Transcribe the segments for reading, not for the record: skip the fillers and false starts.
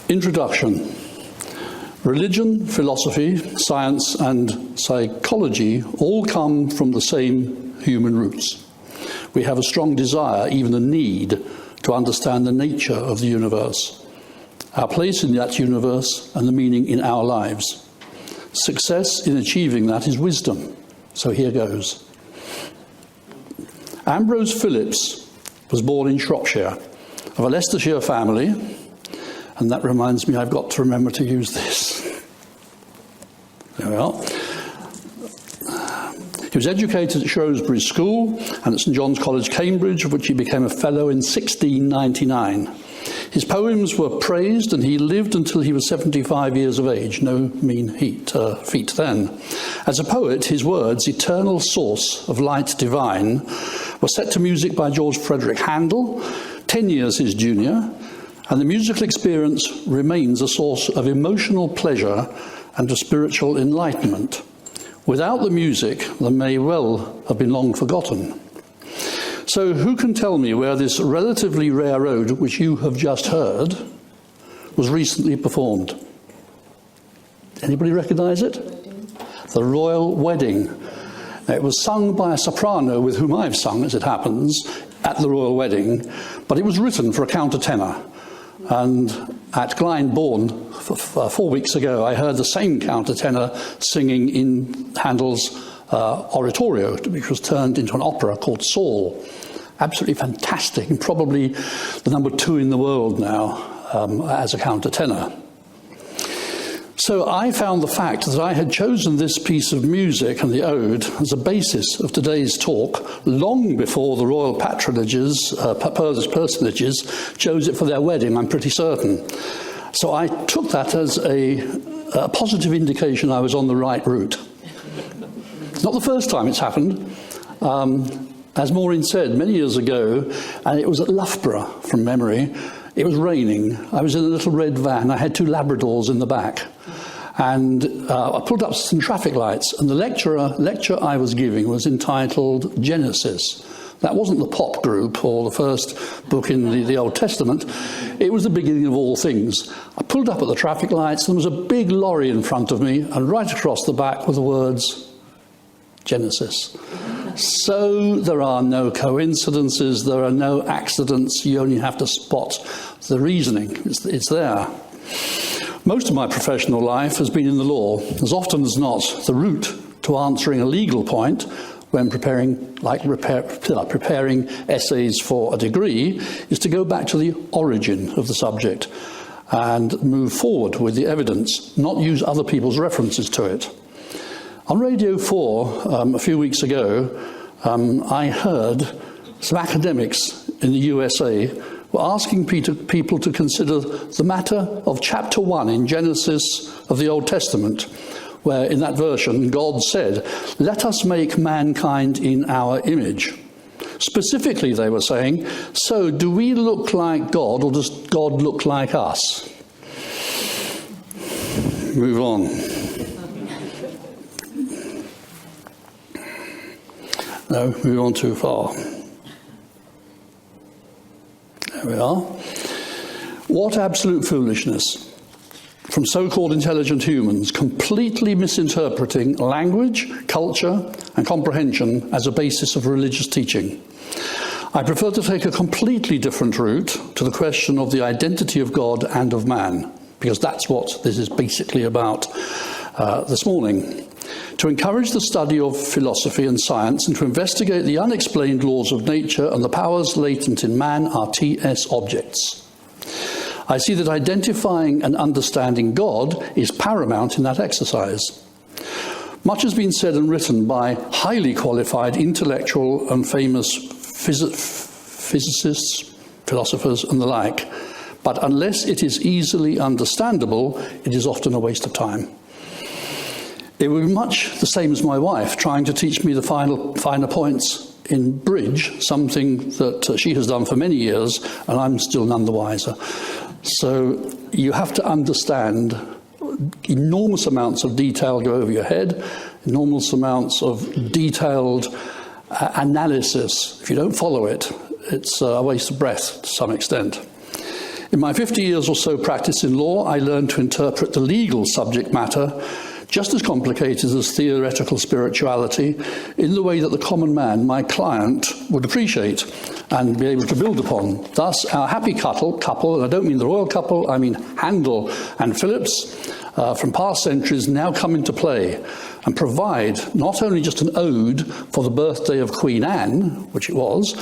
Introduction. Religion, philosophy, science, and psychology all come from the same human roots. We have a strong desire, even a need, to understand the nature of the universe, our place in that universe, and the meaning in our lives. Success in achieving that is wisdom. So here goes. Ambrose Phillips was born in Shropshire, of a Leicestershire family, and that reminds me I've got to remember to use this. There we are. He was educated at Shrewsbury School and at St John's College, Cambridge, of which he became a fellow in 1699. His poems were praised, and he lived until he was 75 years of age, no mean feat then. As a poet, his words, eternal source of light divine, were set to music by George Frederick Handel, 10 years his junior, and the musical experience remains a source of emotional pleasure and of spiritual enlightenment. Without the music, they may well have been long forgotten. So who can tell me where this relatively rare ode, which you have just heard, was recently performed? Anybody recognise it? The Royal Wedding. Now, it was sung by a soprano with whom I've sung, as it happens, at the Royal Wedding, but it was written for a countertenor. And at Glyndebourne, 4 weeks ago, I heard the same countertenor singing in Handel's oratorio, which was turned into an opera called Saul. Absolutely fantastic, and probably the number 2 in the world now as a countertenor. So I found the fact that I had chosen this piece of music and the ode as a basis of today's talk long before the royal personages chose it for their wedding, I'm pretty certain. So I took that as a positive indication I was on the right route. It's not the first time it's happened. As Maureen said, many years ago, and it was at Loughborough, from memory, it was raining. I was in a little red van. I had 2 Labradors in the back. And I pulled up some traffic lights, and the lecture I was giving was entitled Genesis. That wasn't the pop group or the first book in the Old Testament. It was the beginning of all things. I pulled up at the traffic lights, and there was a big lorry in front of me, and right across the back were the words Genesis. So there are no coincidences, there are no accidents, you only have to spot the reasoning. It's there. Most of my professional life has been in the law. As often as not, the route to answering a legal point when preparing essays for a degree is to go back to the origin of the subject and move forward with the evidence, not use other people's references to it. On Radio 4 a few weeks ago, I heard some academics in the USA were asking people to consider the matter of chapter 1 in Genesis of the Old Testament, where in that version God said, "Let us make mankind in our image." Specifically, they were saying, so do we look like God, or does God look like us? Move on. No, move on too far. There we are. What absolute foolishness from so-called intelligent humans, completely misinterpreting language, culture, and comprehension as a basis of religious teaching. I prefer to take a completely different route to the question of the identity of God and of man, because that's what this is basically about this morning. To encourage the study of philosophy and science, and to investigate the unexplained laws of nature and the powers latent in man are TS objects. I see that identifying and understanding God is paramount in that exercise. Much has been said and written by highly qualified intellectual and famous physicists, philosophers, and the like, but unless it is easily understandable, it is often a waste of time. It would be much the same as my wife trying to teach me the finer points in bridge, something that she has done for many years, and I'm still none the wiser. So you have to understand enormous amounts of detail go over your head, enormous amounts of detailed analysis. If you don't follow it, it's a waste of breath to some extent. In my 50 years or so practice in law, I learned to interpret the legal subject matter, just as complicated as theoretical spirituality, in the way that the common man, my client, would appreciate and be able to build upon. Thus, our happy couple, and I don't mean the royal couple, I mean Handel and Phillips, from past centuries now come into play and provide not only just an ode for the birthday of Queen Anne, which it was,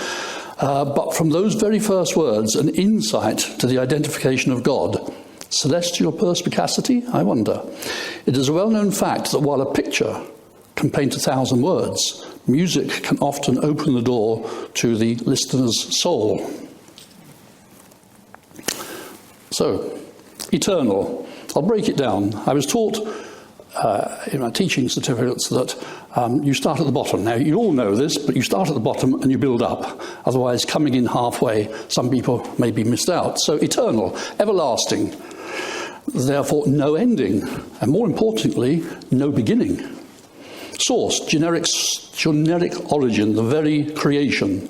but from those very first words, an insight to the identification of God. Celestial perspicacity, I wonder. It is a well-known fact that while a picture can paint 1,000 words, music can often open the door to the listener's soul. So, eternal. I'll break it down. I was taught in my teaching certificates that you start at the bottom. Now, you all know this, but you start at the bottom and you build up. Otherwise, coming in halfway, some people may be missed out. So, eternal, everlasting, therefore no ending, and more importantly, no beginning. Source, generic origin, the very creation.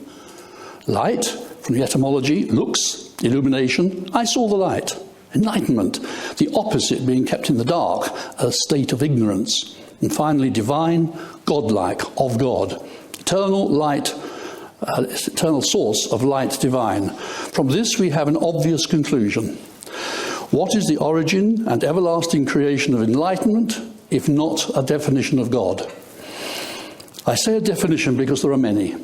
Light, from the etymology, lux, illumination. I saw the light. Enlightenment, the opposite being kept in the dark, a state of ignorance. And finally, divine, godlike, of God. Eternal light, eternal source of light divine. From this we have an obvious conclusion. What is the origin and everlasting creation of enlightenment, if not a definition of God? I say a definition because there are many.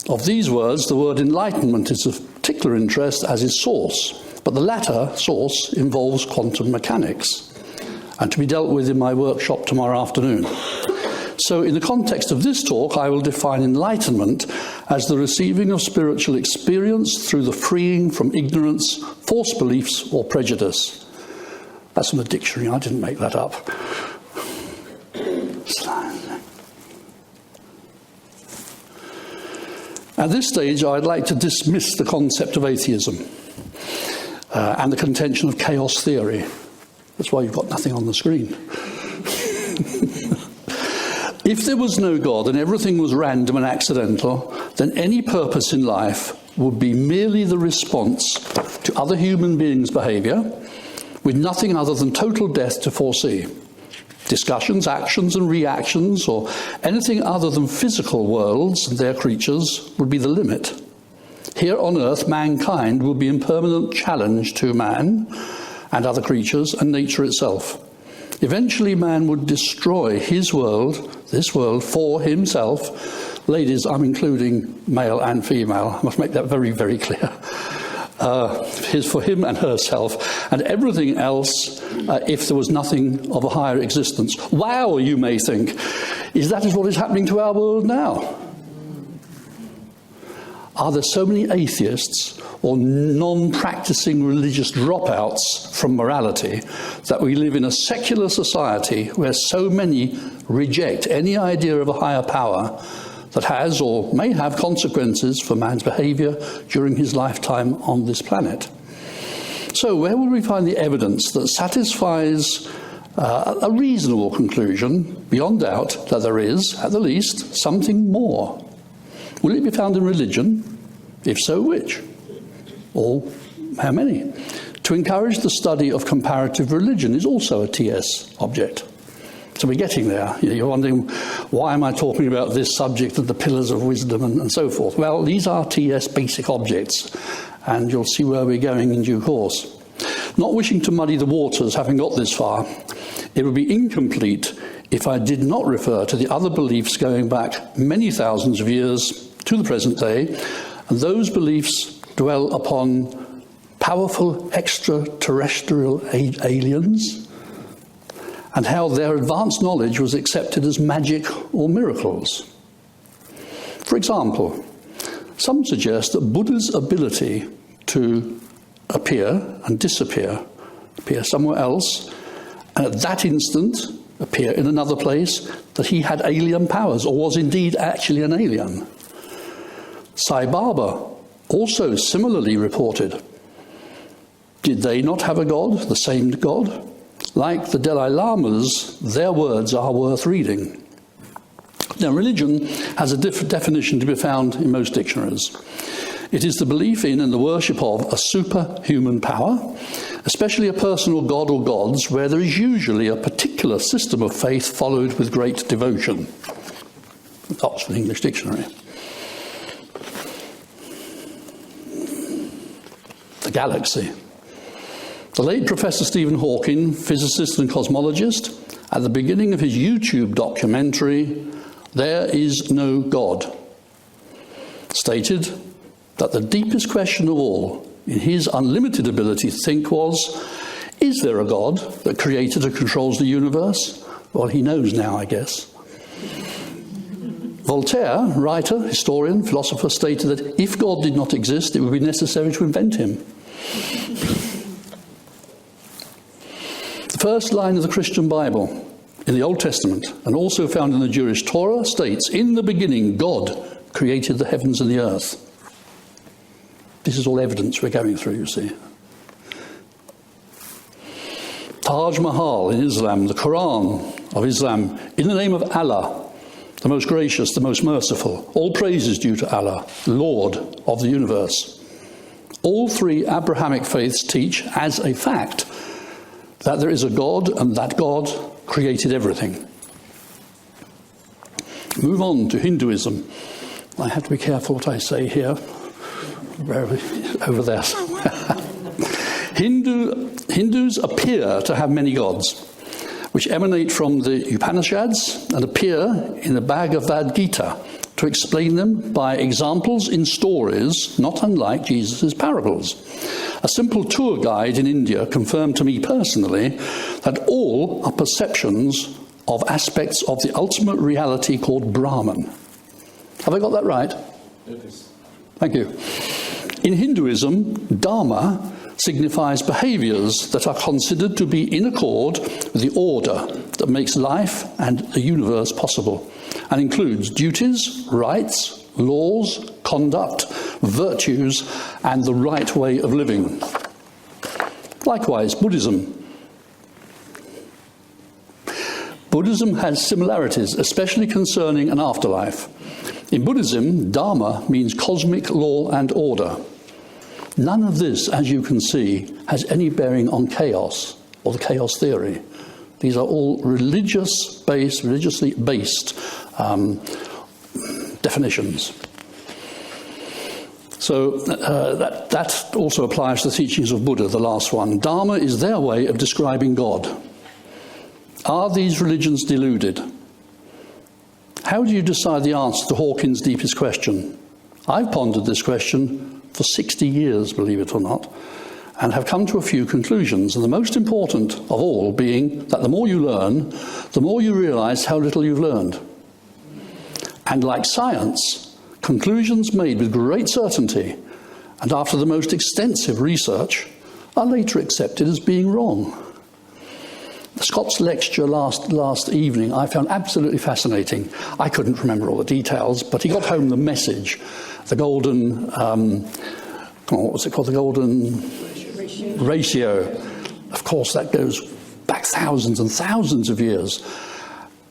Of these words, the word enlightenment is of particular interest, as is source. But the latter, source, involves quantum mechanics, and to be dealt with in my workshop tomorrow afternoon. So in the context of this talk, I will define enlightenment as the receiving of spiritual experience through the freeing from ignorance, false beliefs, or prejudice. That's from the dictionary, I didn't make that up. At this stage, I'd like to dismiss the concept of atheism and the contention of chaos theory. That's why you've got nothing on the screen. If there was no God and everything was random and accidental, then any purpose in life would be merely the response to other human beings' behaviour, with nothing other than total death to foresee. Discussions, actions and reactions, or anything other than physical worlds and their creatures would be the limit. Here on earth, mankind will be in permanent challenge to man and other creatures and nature itself. Eventually, man would destroy his world, this world, for himself. Ladies, I'm including male and female. I must make that very, very clear. For him and herself, and everything else if there was nothing of a higher existence. Wow, you may think, is that what is happening to our world now? Are there so many atheists or non-practicing religious dropouts from morality that we live in a secular society where so many reject any idea of a higher power that has or may have consequences for man's behaviour during his lifetime on this planet? So where will we find the evidence that satisfies a reasonable conclusion, beyond doubt, that there is, at the least, something more? Will it be found in religion? If so, which? Or how many? To encourage the study of comparative religion is also a TS object. So we're getting there. You're wondering, why am I talking about this subject and the pillars of wisdom and so forth? Well, these are TS basic objects, and you'll see where we're going in due course. Not wishing to muddy the waters, having got this far, it would be incomplete if I did not refer to the other beliefs going back many thousands of years to the present day, and those beliefs dwell upon powerful extraterrestrial aliens, and how their advanced knowledge was accepted as magic or miracles. For example, some suggest that Buddha's ability to appear and disappear, appear somewhere else, and at that instant appear in another place, that he had alien powers, or was indeed actually an alien. Sai Baba also similarly reported. Did they not have a god, the same god? Like the Dalai Lamas, their words are worth reading. Now, religion has a different definition to be found in most dictionaries. It is the belief in and the worship of a superhuman power, especially a personal god or gods, where there is usually a particular system of faith followed with great devotion. Oxford English Dictionary. The galaxy. The late Professor Stephen Hawking, physicist and cosmologist, at the beginning of his YouTube documentary, There Is No God, stated that the deepest question of all, in his unlimited ability to think, was, is there a God that created and controls the universe? Well, he knows now, I guess. Voltaire, writer, historian, philosopher, stated that if God did not exist, it would be necessary to invent him. The first line of the Christian Bible in the Old Testament, and also found in the Jewish Torah, states, in the beginning God created the heavens and the earth. This is all evidence we're going through, you see. Taj Mahal in Islam, the Quran of Islam, in the name of Allah, the most gracious, the most merciful, all praise is due to Allah, Lord of the universe. All three Abrahamic faiths teach, as a fact, that there is a God and that God created everything. Move on to Hinduism. I have to be careful what I say here. Over there. Hindus appear to have many gods, which emanate from the Upanishads and appear in the Bhagavad Gita, to explain them by examples in stories not unlike Jesus' parables. A simple tour guide in India confirmed to me personally that all are perceptions of aspects of the ultimate reality called Brahman. Have I got that right? Yes. Thank you. In Hinduism, Dharma signifies behaviours that are considered to be in accord with the order that makes life and the universe possible, and includes duties, rights, laws, conduct, virtues, and the right way of living. Likewise, Buddhism. Buddhism has similarities, especially concerning an afterlife. In Buddhism, Dharma means cosmic law and order. None of this, as you can see, has any bearing on chaos or the chaos theory. These are all religiously based definitions. So that also applies to the teachings of Buddha, the last one. Dharma is their way of describing God. Are these religions deluded? How do you decide the answer to Hawking's deepest question? I've pondered this question for 60 years, believe it or not, and have come to a few conclusions, and the most important of all being that the more you learn, the more you realise how little you've learned. And like science, conclusions made with great certainty and after the most extensive research are later accepted as being wrong. Scott's lecture last evening I found absolutely fascinating. I couldn't remember all the details, but he got home the message, the golden, what was it called, the golden ratio. Of course, that goes back thousands and thousands of years.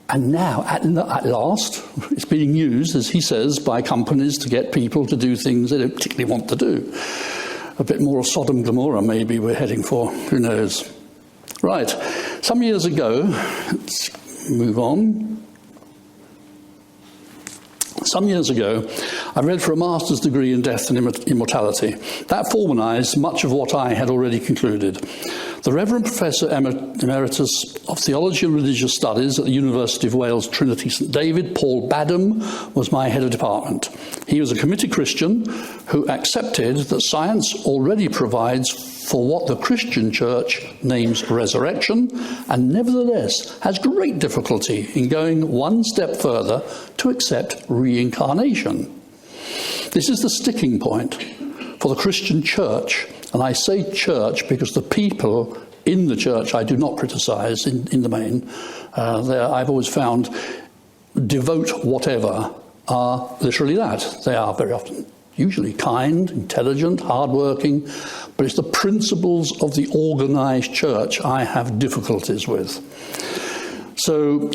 And now, at last, it's being used, as he says, by companies to get people to do things they don't particularly want to do. A bit more of Sodom and Gomorrah maybe we're heading for, who knows. Right, some years ago, let's move on. Some years ago, I read for a master's degree in death and immortality. That formalised much of what I had already concluded. The Reverend Professor Emeritus of Theology and Religious Studies at the University of Wales, Trinity St David, Paul Badham, was my head of department. He was a committed Christian who accepted that science already provides for what the Christian Church names resurrection, and nevertheless has great difficulty in going one step further to accept reincarnation. This is the sticking point for the Christian Church, and I say church because the people in the church I do not criticise in the main. I've always found devout whatever are literally that. They are very often usually kind, intelligent, hardworking, but it's the principles of the organised church I have difficulties with. So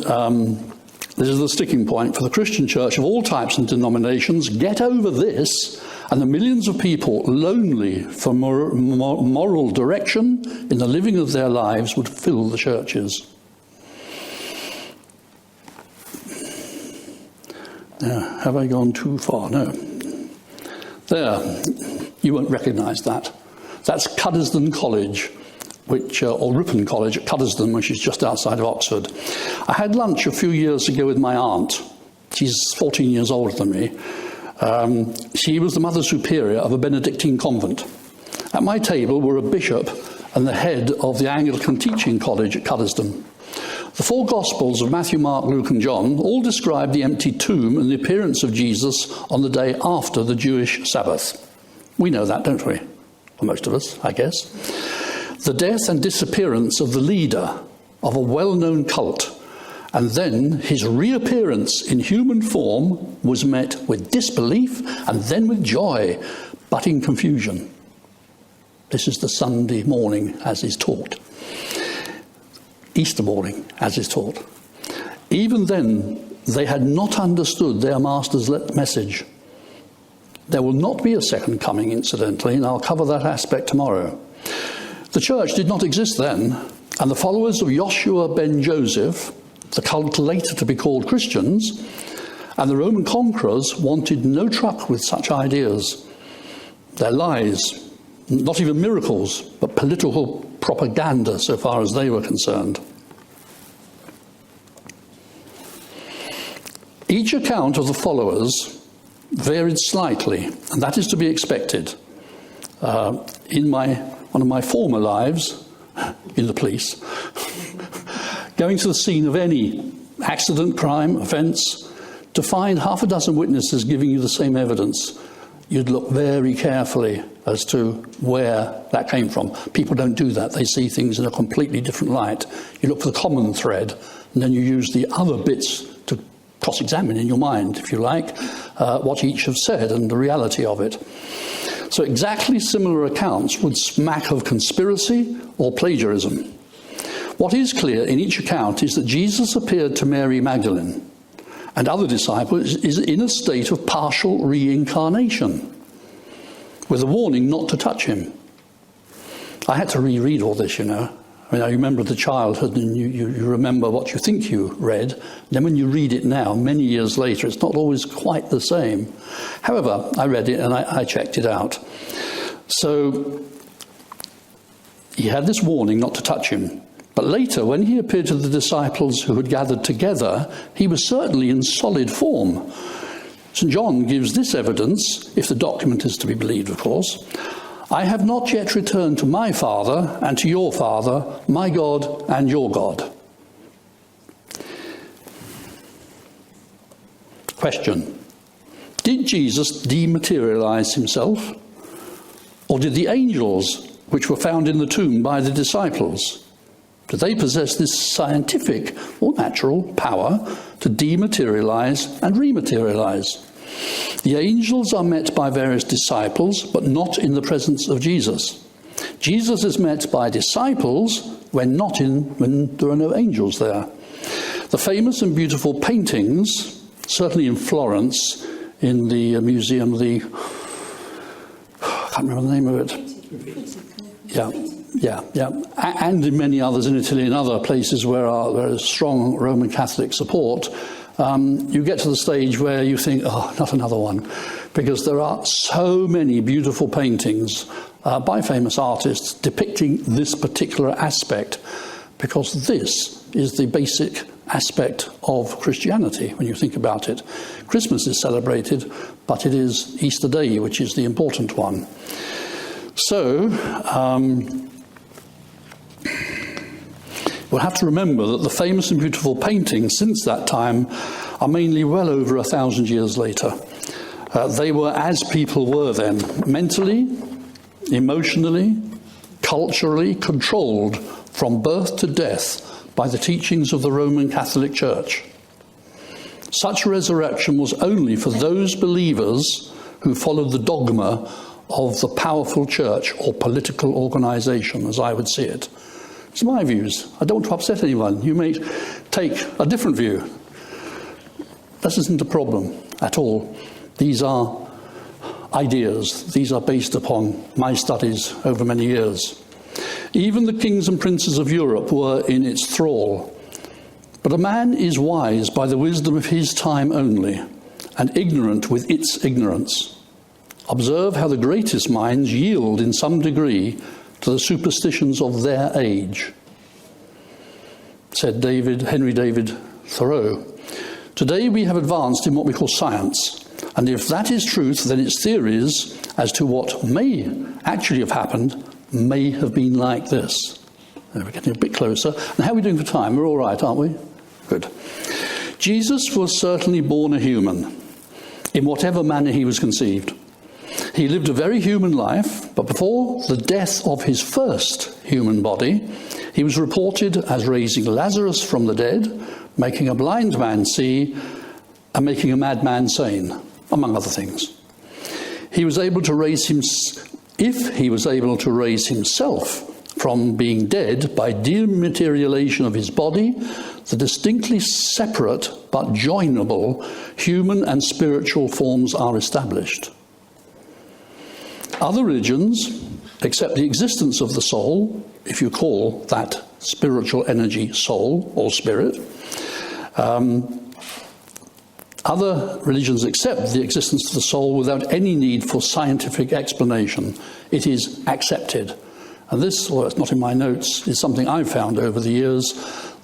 This is the sticking point for the Christian church of all types and denominations. Get over this, and the millions of people lonely for moral direction in the living of their lives would fill the churches. Now, have I gone too far? No. There, you won't recognise that. That's Cuddesdon College, or Ripon College at Cuddesdon, which is just outside of Oxford. I had lunch a few years ago with my aunt. She's 14 years older than me. She was the Mother Superior of a Benedictine convent. At my table were a bishop and the head of the Anglican Teaching College at Cuddesdon. The four Gospels of Matthew, Mark, Luke and John all describe the empty tomb and the appearance of Jesus on the day after the Jewish Sabbath. We know that, don't we? Well, most of us, I guess. The death and disappearance of the leader of a well-known cult, and then his reappearance in human form was met with disbelief and then with joy, but in confusion. This is the Sunday morning as is taught. Easter morning as is taught. Even then, they had not understood their master's message. There will not be a second coming, incidentally, and I'll cover that aspect tomorrow. The church did not exist then, and the followers of Joshua ben Joseph, the cult later to be called Christians, and the Roman conquerors wanted no truck with such ideas. Their lies, not even miracles, but political propaganda so far as they were concerned. Each account of the followers varied slightly, and that is to be expected. In one of my former lives, in the police, going to the scene of any accident, crime, offence, to find half a dozen witnesses giving you the same evidence, you'd look very carefully as to where that came from. People don't do that. They see things in a completely different light. You look for the common thread, and then you use the other bits to cross-examine in your mind, if you like, what each have said and the reality of it. So exactly similar accounts would smack of conspiracy or plagiarism. What is clear in each account is that Jesus appeared to Mary Magdalene and other disciples is in a state of partial reincarnation, with a warning not to touch him. I had to reread all this, you know. I mean, I remember the childhood, and you remember what you think you read. And then when you read it now, many years later, it's not always quite the same. However, I read it and I checked it out. So he had this warning not to touch him. But later, when he appeared to the disciples who had gathered together, he was certainly in solid form. St. John gives this evidence, if the document is to be believed, of course. I have not yet returned to my Father and to your Father, my God and your God. Question. Did Jesus dematerialize himself? Or did the angels, which were found in the tomb by the disciples, do they possess this scientific or natural power to dematerialize and rematerialize? The angels are met by various disciples, but not in the presence of Jesus. Jesus is met by disciples when there are no angels there. The famous and beautiful paintings, certainly in Florence, in the museum, I can't remember the name of it. Yeah. And in many others in Italy and other places where there is strong Roman Catholic support, you get to the stage where you think, oh, not another one, because there are so many beautiful paintings by famous artists depicting this particular aspect, because this is the basic aspect of Christianity when you think about it. Christmas is celebrated, but it is Easter Day which is the important one. So, we'll have to remember that the famous and beautiful paintings since that time are mainly well over 1,000 years later. They were as people were then, mentally, emotionally, culturally controlled from birth to death by the teachings of the Roman Catholic Church. Such resurrection was only for those believers who followed the dogma of the powerful church or political organisation, as I would see it. It's my views. I don't want to upset anyone. You may take a different view. This isn't a problem at all. These are ideas. These are based upon my studies over many years. Even the kings and princes of Europe were in its thrall. But a man is wise by the wisdom of his time only, and ignorant with its ignorance. Observe how the greatest minds yield in some degree to the superstitions of their age, said Henry David Thoreau. Today we have advanced in what we call science, and if that is truth, then its theories as to what may actually have happened may have been like this. We're getting a bit closer. And how are we doing for time? We're all right, aren't we? Good. Jesus was certainly born a human, in whatever manner he was conceived. He lived a very human life, but before the death of his first human body, he was reported as raising Lazarus from the dead, making a blind man see, and making a madman sane, among other things. He was able to raise if he was able to raise himself from being dead by dematerialization of his body, the distinctly separate but joinable human and spiritual forms are established. Other religions accept the existence of the soul, if you call that spiritual energy soul or spirit. Other religions accept the existence of the soul without any need for scientific explanation. It is accepted. And this, although it's not in my notes, is something I've found over the years,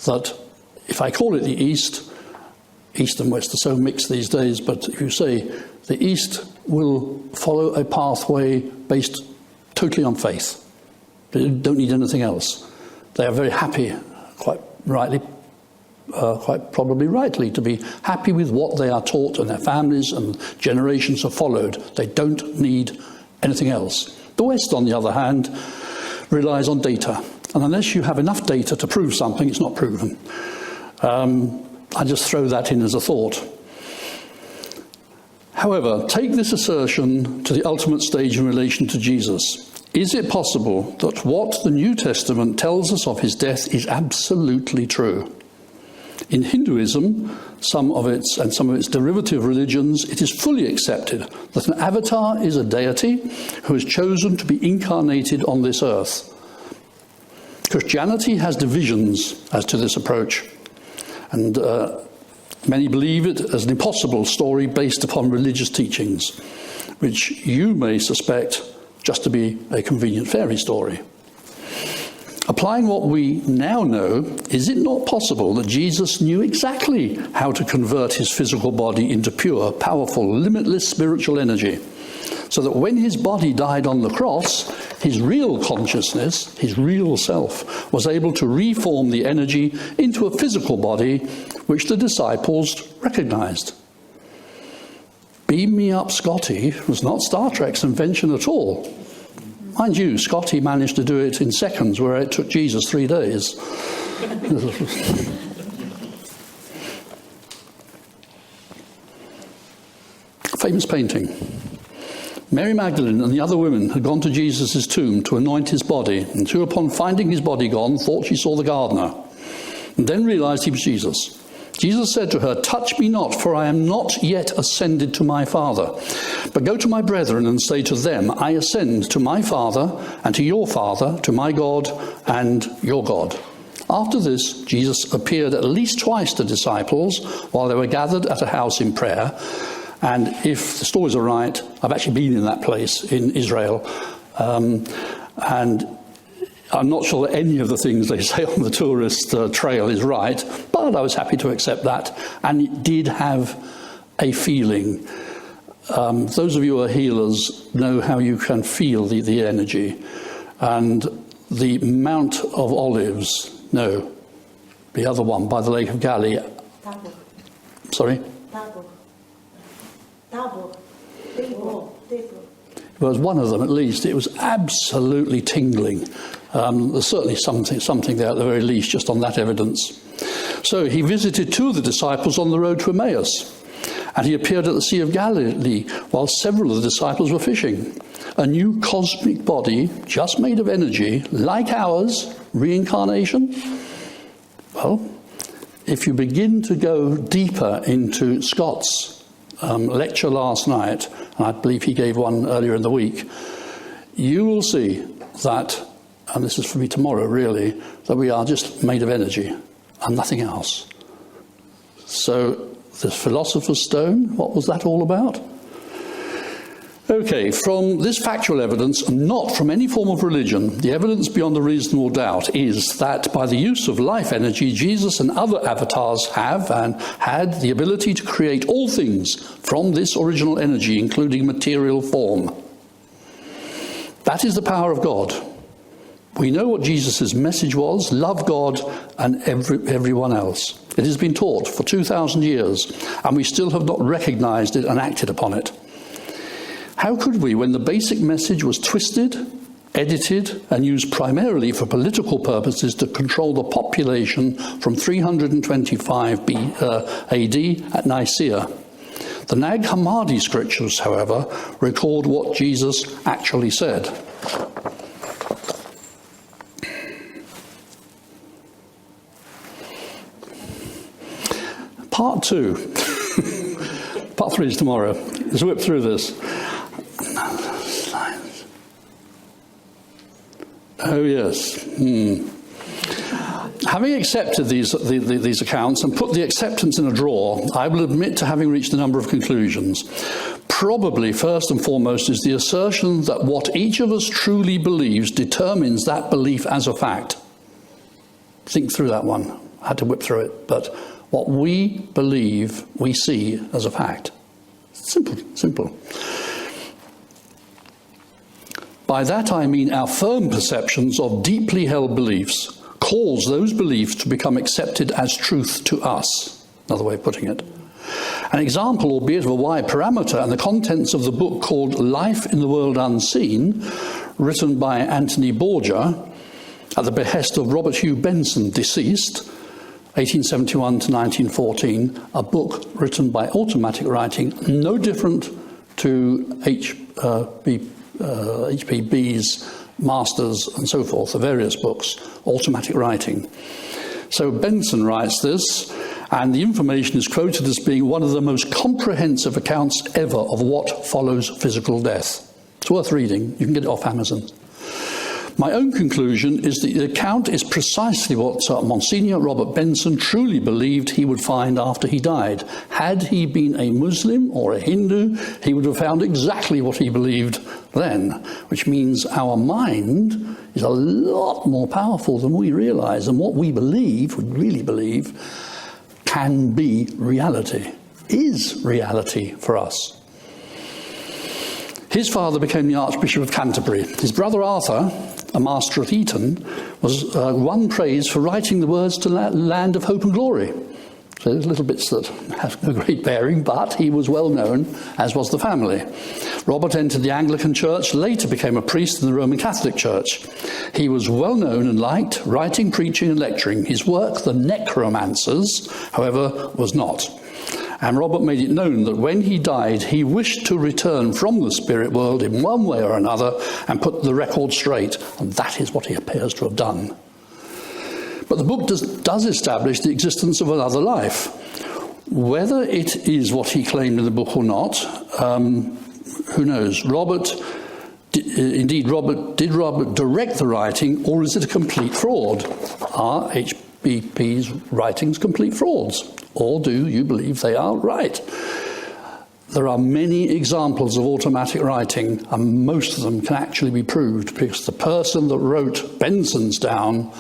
that if I call it the East and West are so mixed these days, but if you say the East will follow a pathway based totally on faith. They don't need anything else. They are very happy, quite probably rightly, to be happy with what they are taught, and their families and generations have followed. They don't need anything else. The West, on the other hand, relies on data. And unless you have enough data to prove something, it's not proven. I just throw that in as a thought. However, take this assertion to the ultimate stage in relation to Jesus. Is it possible that what the New Testament tells us of his death is absolutely true? In Hinduism, some of its derivative religions, it is fully accepted that an avatar is a deity who is chosen to be incarnated on this earth. Christianity has divisions as to this approach, and many believe it as an impossible story based upon religious teachings, which you may suspect just to be a convenient fairy story. Applying what we now know, is it not possible that Jesus knew exactly how to convert his physical body into pure, powerful, limitless spiritual energy, so that when his body died on the cross, his real consciousness, his real self, was able to reform the energy into a physical body which the disciples recognized? Beam me up, Scotty was not Star Trek's invention at all. Mind you, Scotty managed to do it in seconds, where it took Jesus 3 days. Famous painting. Mary Magdalene and the other women had gone to Jesus' tomb to anoint his body, and who, upon finding his body gone, thought she saw the gardener, and then realized he was Jesus. Jesus said to her, "Touch me not, for I am not yet ascended to my Father. But go to my brethren and say to them, I ascend to my Father and to your Father, to my God and your God." After this, Jesus appeared at least twice to disciples while they were gathered at a house in prayer. And if the stories are right, I've actually been in that place in Israel. And I'm not sure that any of the things they say on the tourist trail is right, but I was happy to accept that. And it did have a feeling. Those of you who are healers know how you can feel the energy. And the Mount of Olives, no, the other one by the Lake of Galilee. Tabor. Sorry? Tabor. It was one of them at least. It was absolutely tingling. There's certainly something there at the very least, just on that evidence. So he visited 2 of the disciples on the road to Emmaus, and he appeared at the Sea of Galilee while several of the disciples were fishing. A new cosmic body, just made of energy, like ours, reincarnation. Well, if you begin to go deeper into Scott's lecture last night, and I believe he gave one earlier in the week, you will see that, and this is for me tomorrow really, that we are just made of energy and nothing else. So the Philosopher's Stone, what was that all about? Okay, from this factual evidence, not from any form of religion, the evidence beyond a reasonable doubt is that by the use of life energy, Jesus and other avatars have and had the ability to create all things from this original energy, including material form. That is the power of God. We know what Jesus' message was: love God and everyone else. It has been taught for 2,000 years, and we still have not recognized it and acted upon it. How could we, when the basic message was twisted, edited, and used primarily for political purposes to control the population from 325 AD at Nicaea? The Nag Hammadi scriptures, however, record what Jesus actually said. Part 2. Part 3 is tomorrow. Let's whip through this. Oh, yes. Having accepted these accounts and put the acceptance in a drawer, I will admit to having reached a number of conclusions. Probably, first and foremost, is the assertion that what each of us truly believes determines that belief as a fact. Think through that one. I had to whip through it. But what we believe, we see as a fact. Simple. By that I mean our firm perceptions of deeply held beliefs cause those beliefs to become accepted as truth to us. Another way of putting it. An example, albeit of a wide parameter, and the contents of the book called Life in the World Unseen, written by Anthony Borgia, at the behest of Robert Hugh Benson, deceased, 1871 to 1914, a book written by automatic writing, no different to H.P.B's Masters and so forth, the various books, automatic writing. So Benson writes this, and the information is quoted as being one of the most comprehensive accounts ever of what follows physical death. It's worth reading. You can get it off Amazon. My own conclusion is that the account is precisely what Monsignor Robert Benson truly believed he would find after he died. Had he been a Muslim or a Hindu, he would have found exactly what he believed then, which means our mind is a lot more powerful than we realize, and what we believe, we really believe, can be reality, is reality for us. His father became the Archbishop of Canterbury. His brother Arthur, a master at Eton, was won praise for writing the words to Land of Hope and Glory. So there's little bits that have no great bearing, but he was well known, as was the family. Robert entered the Anglican Church, later became a priest in the Roman Catholic Church. He was well known and liked, writing, preaching and lecturing. His work, The Necromancers, however, was not. And Robert made it known that when he died, he wished to return from the spirit world in one way or another and put the record straight. And that is what he appears to have done. But the book does establish the existence of another life. Whether it is what he claimed in the book or not, who knows? Did Robert direct the writing, or is it a complete fraud? Are HBP's writings complete frauds? Or do you believe they are right? There are many examples of automatic writing, and most of them can actually be proved, because the person that wrote Benson's down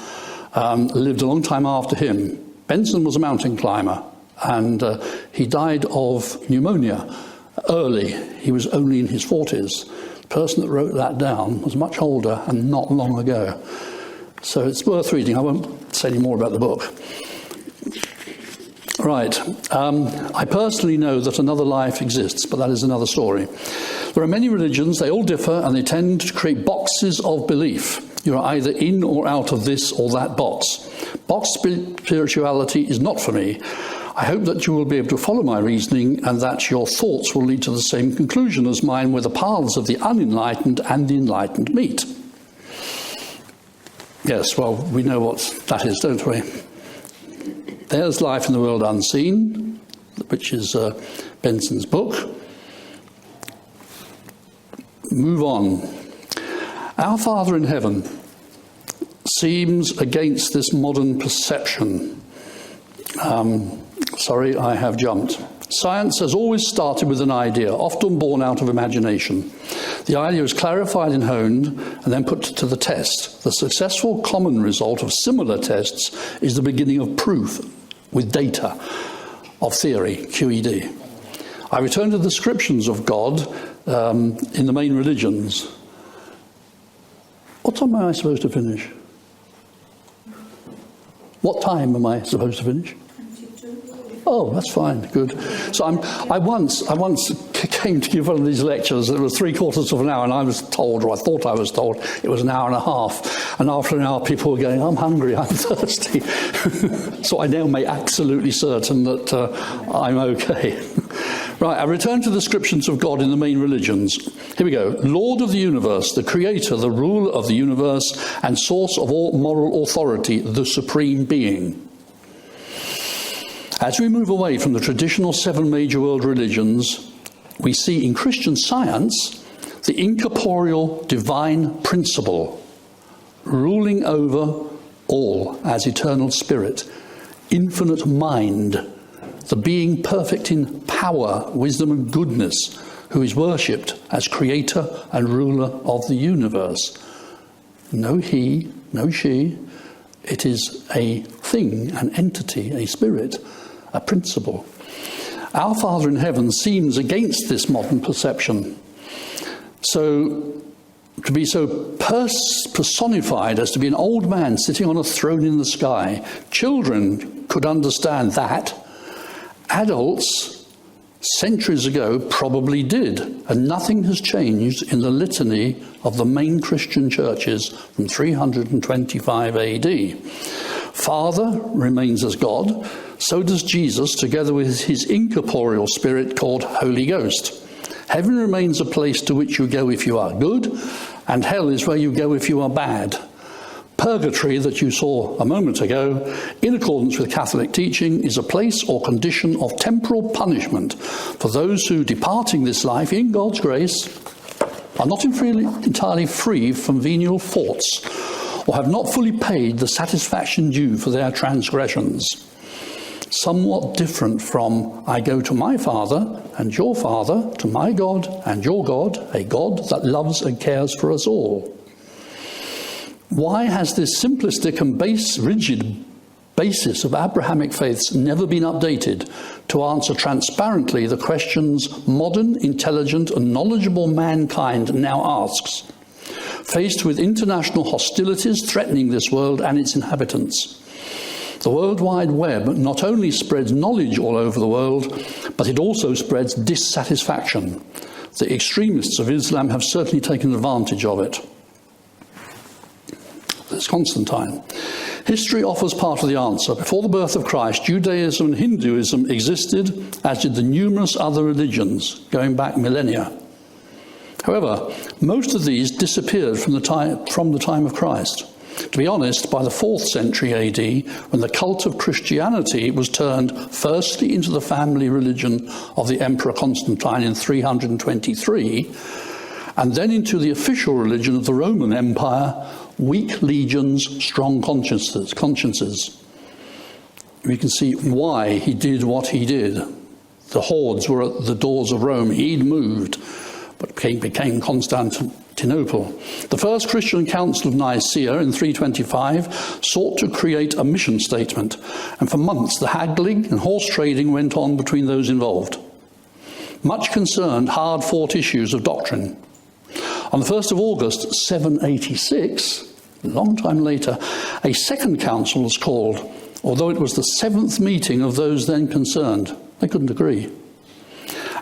lived a long time after him. Benson was a mountain climber, and he died of pneumonia early. He was only in his 40s. The person that wrote that down was much older and not long ago. So it's worth reading. I won't say any more about the book. Right. I personally know that another life exists, but that is another story. There are many religions. They all differ, and they tend to create boxes of belief. You are either in or out of this or that box. Box spirituality is not for me. I hope that you will be able to follow my reasoning, and that your thoughts will lead to the same conclusion as mine, where the paths of the unenlightened and the enlightened meet. Yes, well, we know what that is, don't we? There's Life in the World Unseen, which is Benson's book. Move on. Our Father in Heaven seems against this modern perception. Sorry, I have jumped. Science has always started with an idea, often born out of imagination. The idea is clarified and honed and then put to the test. The successful common result of similar tests is the beginning of proof with data of theory, QED. I return to the descriptions of God in the main religions. What time am I supposed to finish? What time am I supposed to finish? Oh, that's fine, good. So I once came to give one of these lectures. It was 3/4 of an hour, and I was told, or I thought I was told, it was an hour and a half. And after an hour, people were going, "I'm hungry, I'm thirsty." So I now make absolutely certain that I'm okay. Right, I return to the descriptions of God in the main religions. Here we go. Lord of the universe, the creator, the ruler of the universe, and source of all moral authority, the supreme being. As we move away from the traditional 7 major world religions, we see in Christian science the incorporeal divine principle ruling over all as eternal spirit, infinite mind, the being perfect in power, wisdom and goodness, who is worshipped as creator and ruler of the universe. No he, no she. It is a thing, an entity, a spirit, a principle. Our Father in heaven seems against this modern perception. So, to be so personified as to be an old man sitting on a throne in the sky, children could understand that. Adults, centuries ago, probably did. And nothing has changed in the litany of the main Christian churches from 325 AD. Father remains as God, so does Jesus, together with his incorporeal spirit called Holy Ghost. Heaven remains a place to which you go if you are good, and hell is where you go if you are bad. Purgatory, that you saw a moment ago, in accordance with Catholic teaching, is a place or condition of temporal punishment for those who, departing this life in God's grace, are not entirely free from venial faults, or have not fully paid the satisfaction due for their transgressions. Somewhat different from, I go to my Father and your Father, to my God and your God, a God that loves and cares for us all. Why has this simplistic and rigid basis of Abrahamic faiths never been updated to answer transparently the questions modern, intelligent and knowledgeable mankind now asks, faced with international hostilities threatening this world and its inhabitants? The World Wide Web not only spreads knowledge all over the world, but it also spreads dissatisfaction. The extremists of Islam have certainly taken advantage of it. There's Constantine. History offers part of the answer. Before the birth of Christ, Judaism and Hinduism existed, as did the numerous other religions, going back millennia. However, most of these disappeared from the time of Christ. To be honest, by the 4th century AD, when the cult of Christianity was turned firstly into the family religion of the Emperor Constantine in 323, and then into the official religion of the Roman Empire, weak legions, strong consciences. We can see why he did what he did. The hordes were at the doors of Rome. He'd moved, but became Constantinople. The first Christian Council of Nicaea in 325 sought to create a mission statement, and for months the haggling and horse trading went on between those involved. Much concerned hard-fought issues of doctrine. On the 1st of August 786, a long time later, a second council was called, although it was the 7th meeting of those then concerned. They couldn't agree.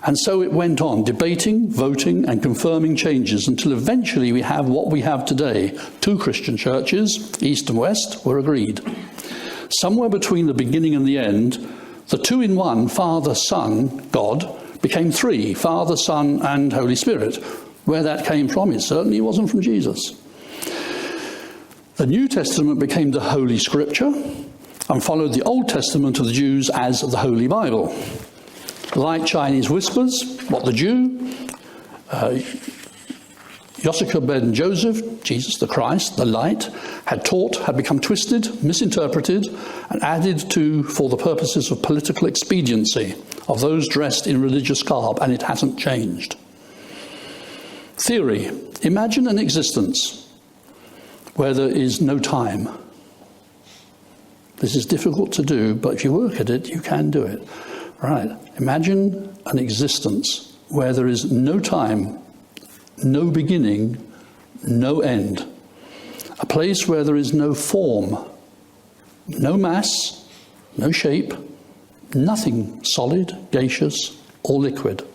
And so it went on, debating, voting, and confirming changes until eventually we have what we have today. 2 Christian churches, East and West, were agreed. Somewhere between the beginning and the end, the 2-in-1, Father, Son, God, became 3, Father, Son, and Holy Spirit. Where that came from, it certainly wasn't from Jesus. The New Testament became the Holy Scripture, and followed the Old Testament of the Jews as the Holy Bible. Like Chinese whispers, what the Jew, Yosika ben Joseph, Jesus the Christ, the light, had taught, had become twisted, misinterpreted, and added to for the purposes of political expediency of those dressed in religious garb, and it hasn't changed. Theory. Imagine an existence where there is no time. This is difficult to do, but if you work at it, you can do it. Right. Imagine an existence where there is no time, no beginning, no end. A place where there is no form, no mass, no shape, nothing solid, gaseous, or liquid.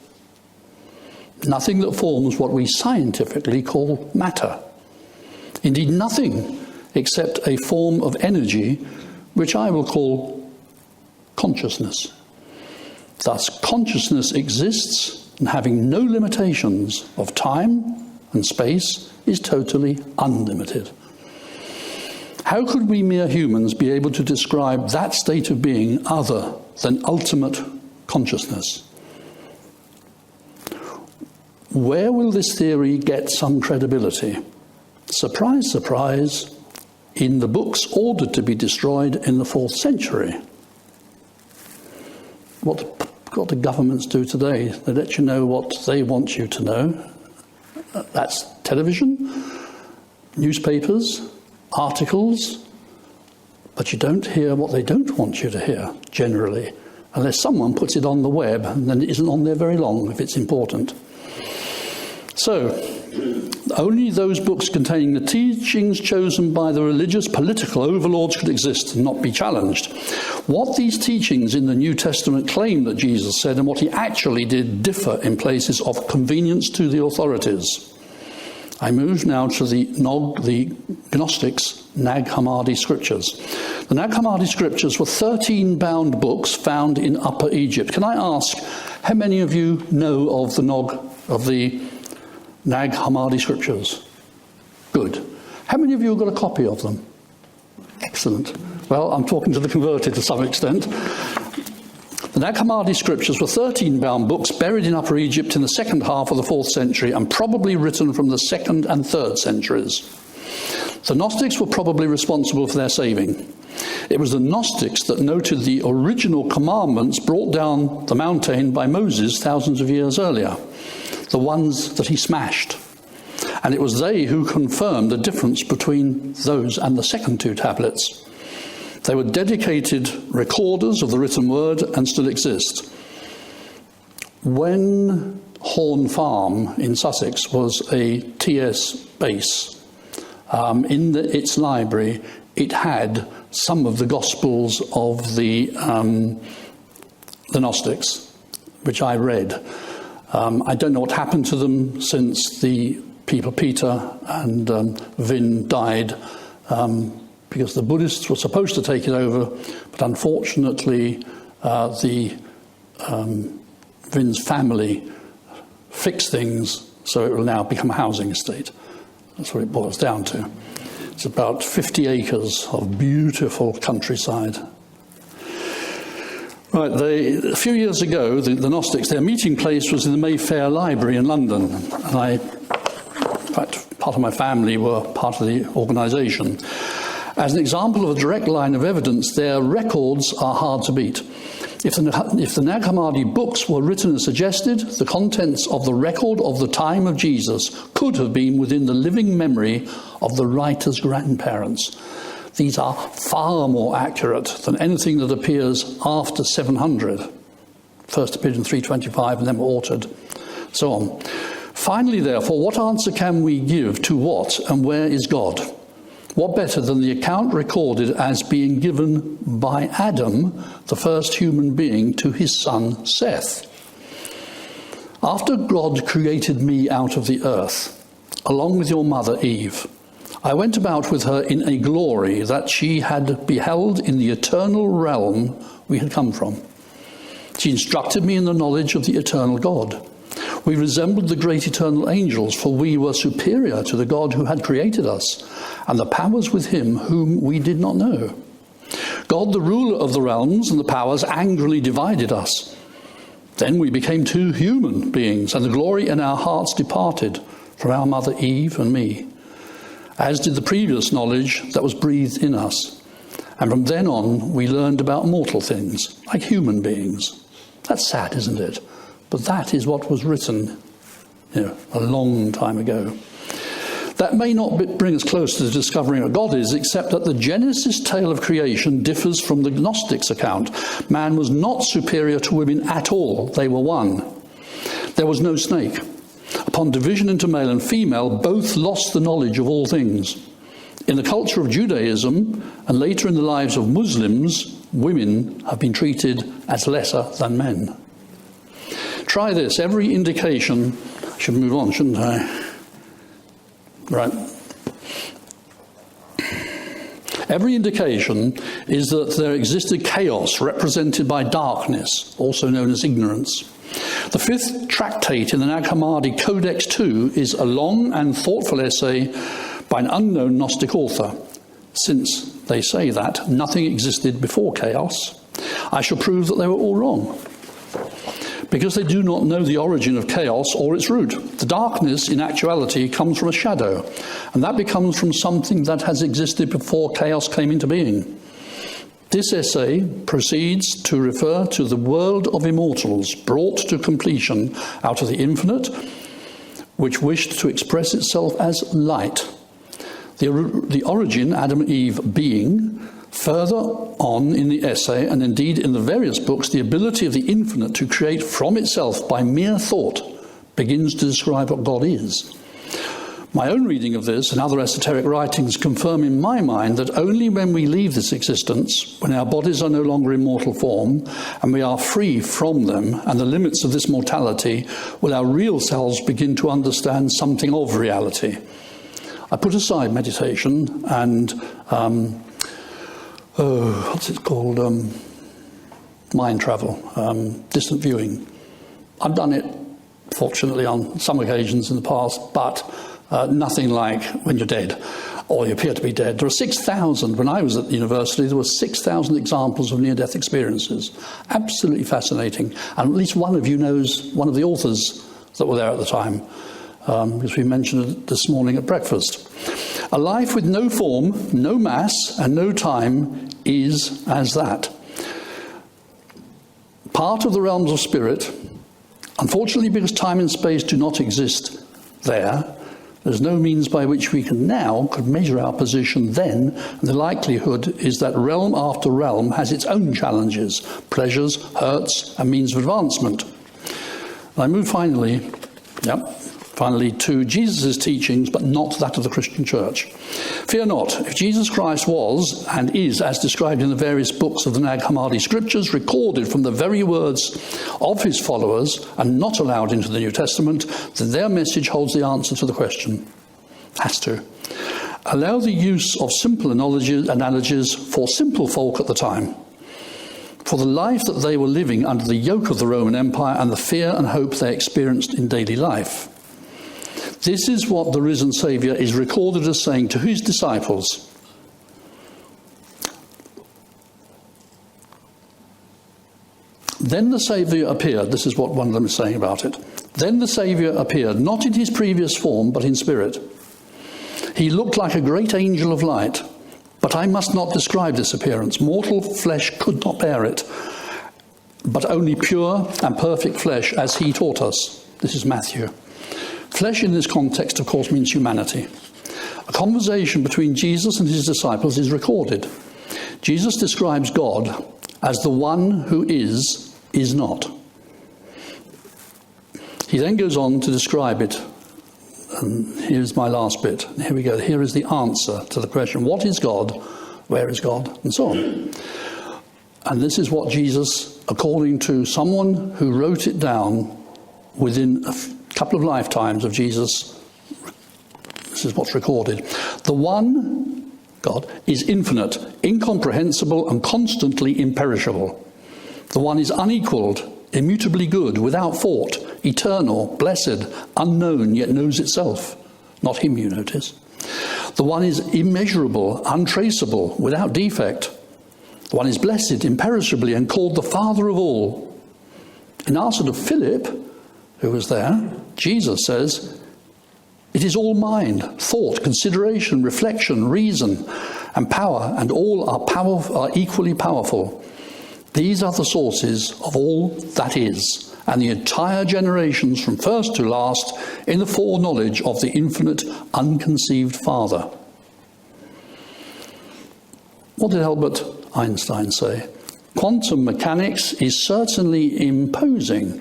Nothing that forms what we scientifically call matter. Indeed, nothing except a form of energy, which I will call consciousness. Thus, consciousness exists, and having no limitations of time and space is totally unlimited. How could we mere humans be able to describe that state of being other than ultimate consciousness? Where will this theory get some credibility? Surprise, surprise, in the books ordered to be destroyed in the 4th century. What do governments do today? They let you know what they want you to know. That's television, newspapers, articles, but you don't hear what they don't want you to hear, generally, unless someone puts it on the web, and then it isn't on there very long if it's important. So, only those books containing the teachings chosen by the religious political overlords could exist and not be challenged. What these teachings in the New Testament claim that Jesus said and what he actually did differ in places of convenience to the authorities. I move now to the Gnostics' Nag Hammadi scriptures. The Nag Hammadi scriptures were 13 bound books found in Upper Egypt. Can I ask, how many of you know of the Nag Hammadi scriptures? Good. How many of you have got a copy of them? Excellent. Well, I'm talking to the converted to some extent. The Nag Hammadi scriptures were 13 bound books buried in Upper Egypt in the second half of the 4th century and probably written from the 2nd and 3rd centuries. The Gnostics were probably responsible for their saving. It was the Gnostics that noted the original commandments brought down the mountain by Moses thousands of years earlier, the ones that he smashed. And it was they who confirmed the difference between those and the second 2 tablets. They were dedicated recorders of the written word and still exist. When Horn Farm in Sussex was a TS base, in its library it had some of the Gospels of the Gnostics, which I read. I don't know what happened to them since the people Peter and Vin died, because the Buddhists were supposed to take it over, but unfortunately Vin's family fixed things so it will now become a housing estate. That's what it boils down to. It's about 50 acres of beautiful countryside. Right, a few years ago, the Gnostics, their meeting place was in the Mayfair Library in London. And in fact, part of my family were part of the organisation. As an example of a direct line of evidence, their records are hard to beat. If the Nag Hammadi books were written as suggested, the contents of the record of the time of Jesus could have been within the living memory of the writer's grandparents. These are far more accurate than anything that appears after 700. First appeared in 325 and then were altered, so on. Finally, therefore, what answer can we give to what and where is God? What better than the account recorded as being given by Adam, the first human being, to his son Seth? After God created me out of the earth, along with your mother Eve, I went about with her in a glory that she had beheld in the eternal realm we had come from. She instructed me in the knowledge of the eternal God. We resembled the great eternal angels, for we were superior to the God who had created us, and the powers with him whom we did not know. God, the ruler of the realms and the powers, angrily divided us. Then we became two human beings, and the glory in our hearts departed from our mother Eve and me, as did the previous knowledge that was breathed in us. And from then on, we learned about mortal things, like human beings. That's sad, isn't it? But that is what was written, a long time ago. That may not bring us close to discovering what God is, except that the Genesis tale of creation differs from the Gnostics' account. Man was not superior to women at all. They were one. There was no snake. Upon division into male and female, both lost the knowledge of all things. In the culture of Judaism, and later in the lives of Muslims, women have been treated as lesser than men. Try this. Every indication... I should move on, shouldn't I? Right. Every indication is that there existed chaos represented by darkness, also known as ignorance. The fifth tractate in the Nag Hammadi Codex II is a long and thoughtful essay by an unknown Gnostic author. Since they say that nothing existed before chaos, I shall prove that they were all wrong, because they do not know the origin of chaos or its root. The darkness, in actuality, comes from a shadow, and that becomes from something that has existed before chaos came into being. This essay proceeds to refer to the world of immortals brought to completion out of the infinite, which wished to express itself as light. The origin, Adam and Eve being, further on in the essay, and indeed in the various books, the ability of the infinite to create from itself by mere thought begins to describe what God is. My own reading of this and other esoteric writings confirm in my mind that only when we leave this existence, when our bodies are no longer in mortal form, and we are free from them and the limits of this mortality, will our real selves begin to understand something of reality. I put aside meditation and what's it called? Mind travel, distant viewing. I've done it, fortunately, on some occasions in the past, but nothing like when you're dead, or you appear to be dead. There are 6,000, when I was at the university, there were 6,000 examples of near-death experiences. Absolutely fascinating. And at least one of you knows one of the authors that were there at the time, because we mentioned it this morning at breakfast. A life with no form, no mass, and no time is as that. Part of the realms of spirit, unfortunately, because time and space do not exist there's no means by which we could measure our position then, and the likelihood is that realm after realm has its own challenges, pleasures, hurts, and means of advancement. And I move finally to Jesus' teachings, but not that of the Christian Church. Fear not, if Jesus Christ was and is, as described in the various books of the Nag Hammadi scriptures, recorded from the very words of his followers and not allowed into the New Testament, then their message holds the answer to the question. Has to. Allow the use of simple analogies for simple folk at the time, for the life that they were living under the yoke of the Roman Empire and the fear and hope they experienced in daily life. This is what the risen Saviour is recorded as saying to his disciples. Then the Saviour appeared. This is what one of them is saying about it. Then the Saviour appeared, not in his previous form, but in spirit. He looked like a great angel of light, but I must not describe this appearance. Mortal flesh could not bear it, but only pure and perfect flesh, as he taught us. This is Matthew. Flesh in this context, of course, means humanity. A conversation between Jesus and his disciples is recorded. Jesus describes God as the one who is not. He then goes on to describe it. And here's my last bit. Here we go. Here is the answer to the question, what is God? Where is God? And so on. And this is what Jesus, according to someone who wrote it down within a couple of lifetimes of Jesus, this is what's recorded. The one, God, is infinite, incomprehensible, and constantly imperishable. The one is unequalled, immutably good, without fault, eternal, blessed, unknown, yet knows itself. Not him, you notice. The one is immeasurable, untraceable, without defect. The one is blessed imperishably and called the Father of all. In answer to Philip, who was there, Jesus says, it is all mind, thought, consideration, reflection, reason, and power, and all are equally powerful. These are the sources of all that is, and the entire generations from first to last in the foreknowledge of the infinite, unconceived Father. What did Albert Einstein say? Quantum mechanics is certainly imposing,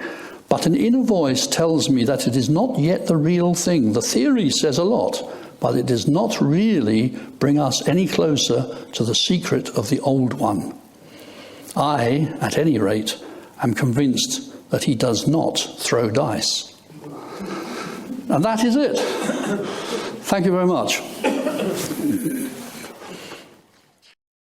but an inner voice tells me that it is not yet the real thing. The theory says a lot, but it does not really bring us any closer to the secret of the old one. I, at any rate, am convinced that he does not throw dice. And that is it. Thank you very much.